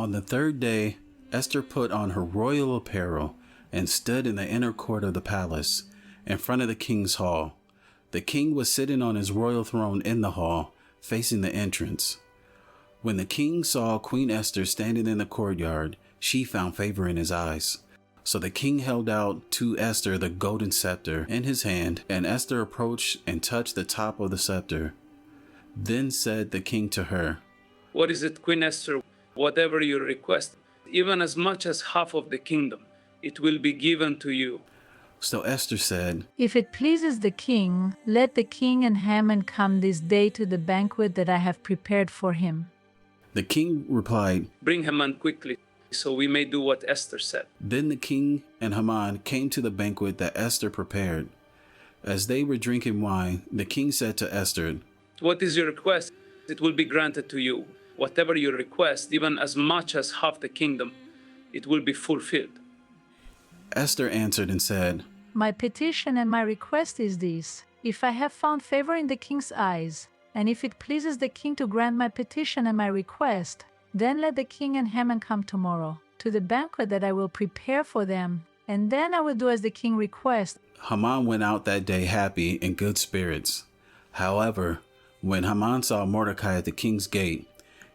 On the third day, Esther put on her royal apparel and stood in the inner court of the palace, in front of the king's hall. The king was sitting on his royal throne in the hall, facing the entrance. When the king saw Queen Esther standing in the courtyard, she found favor in his eyes. So the king held out to Esther the golden scepter in his hand, and Esther approached and touched the top of the scepter. Then said the king to her, "What is it, Queen Esther? Whatever you request, even as much as half of the kingdom, it will be given to you." So Esther said, "If it pleases the king, let the king and Haman come this day to the banquet that I have prepared for him." The king replied, "Bring Haman quickly, so we may do what Esther said." Then the king and Haman came to the banquet that Esther prepared. As they were drinking wine, the king said to Esther, "What is your request? It will be granted to you. Whatever you request, even as much as half the kingdom, it will be fulfilled." Esther answered and said, "My petition and my request is this: if I have found favor in the king's eyes, and if it pleases the king to grant my petition and my request, then let the king and Haman come tomorrow to the banquet that I will prepare for them, and then I will do as the king requests." Haman went out that day happy in good spirits. However, when Haman saw Mordecai at the king's gate,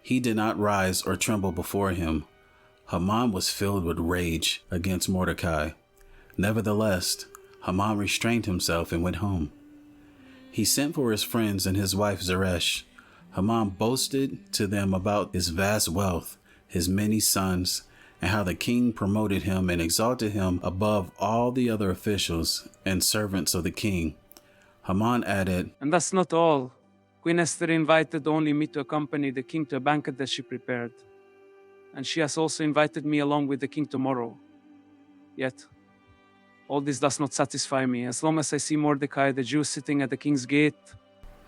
he did not rise or tremble before him. Haman was filled with rage against Mordecai. Nevertheless, Haman restrained himself and went home. He sent for his friends and his wife Zeresh. Haman boasted to them about his vast wealth, his many sons, and how the king promoted him and exalted him above all the other officials and servants of the king. Haman added, "And that's not all. Queen Esther invited only me to accompany the king to a banquet that she prepared. And she has also invited me along with the king tomorrow. Yet, all this does not satisfy me. As long as I see Mordecai the Jew sitting at the king's gate."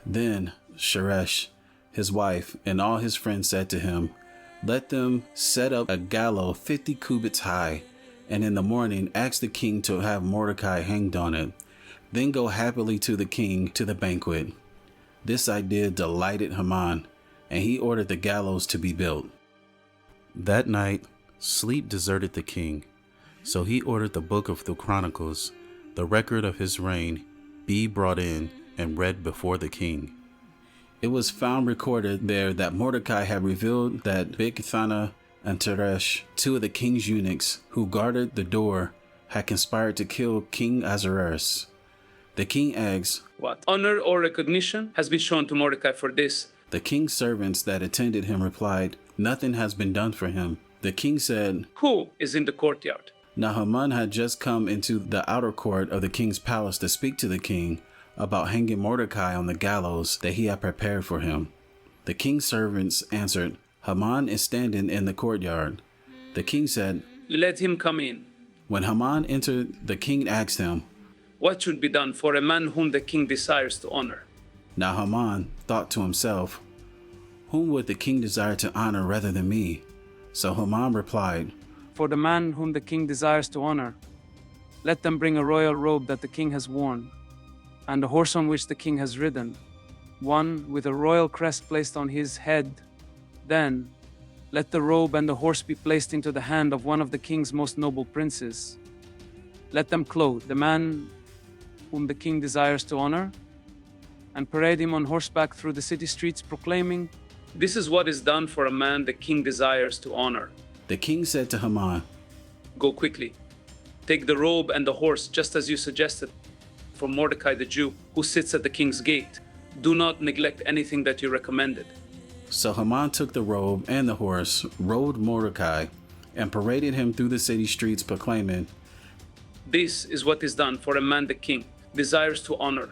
Then Zeresh, his wife, and all his friends said to him, "Let them set up a gallows 50 cubits high, and in the morning ask the king to have Mordecai hanged on it. Then go happily to the king to the banquet." This idea delighted Haman, and he ordered the gallows to be built. That night, sleep deserted the king, so he ordered the book of the Chronicles, the record of his reign, be brought in and read before the king. It was found recorded there that Mordecai had revealed that Bigthana and Teresh, two of the king's eunuchs who guarded the door, had conspired to kill King Ahasuerus. The king asked, "What honor or recognition has been shown to Mordecai for this?" The king's servants that attended him replied, "Nothing has been done for him." The king said, "Who is in the courtyard?" Now Haman had just come into the outer court of the king's palace to speak to the king about hanging Mordecai on the gallows that he had prepared for him. The king's servants answered, "Haman is standing in the courtyard." The king said, "Let him come in." When Haman entered, the king asked him, "What should be done for a man whom the king desires to honor?" Now Haman thought to himself, "Whom would the king desire to honor rather than me?" So Haman replied, "For the man whom the king desires to honor, let them bring a royal robe that the king has worn, and a horse on which the king has ridden, one with a royal crest placed on his head. Then let the robe and the horse be placed into the hand of one of the king's most noble princes. Let them clothe the man whom the king desires to honor, and parade him on horseback through the city streets, proclaiming, 'This is what is done for a man the king desires to honor.'" The king said to Haman, "Go quickly. Take the robe and the horse, just as you suggested, for Mordecai the Jew, who sits at the king's gate. Do not neglect anything that you recommended." So Haman took the robe and the horse, rode Mordecai, and paraded him through the city streets, proclaiming, "This is what is done for a man the king desires to honor."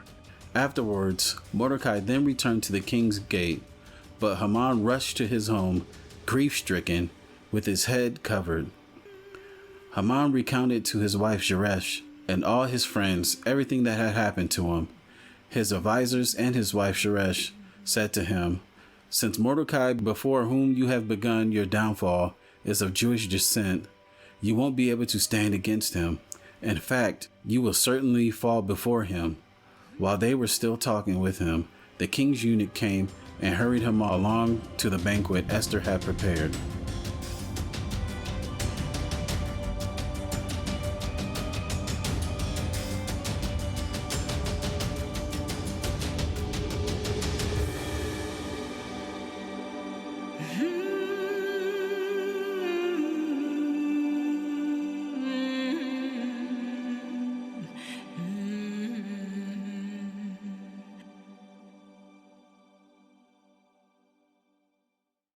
Afterwards, Mordecai then returned to the king's gate, but Haman rushed to his home, grief-stricken, with his head covered. Haman recounted to his wife Zeresh and all his friends everything that had happened to him. His advisors and his wife Zeresh said to him, "Since Mordecai, before whom you have begun your downfall, is of Jewish descent, you won't be able to stand against him. In fact, you will certainly fall before him." While they were still talking with him, the king's eunuch came and hurried him along to the banquet Esther had prepared.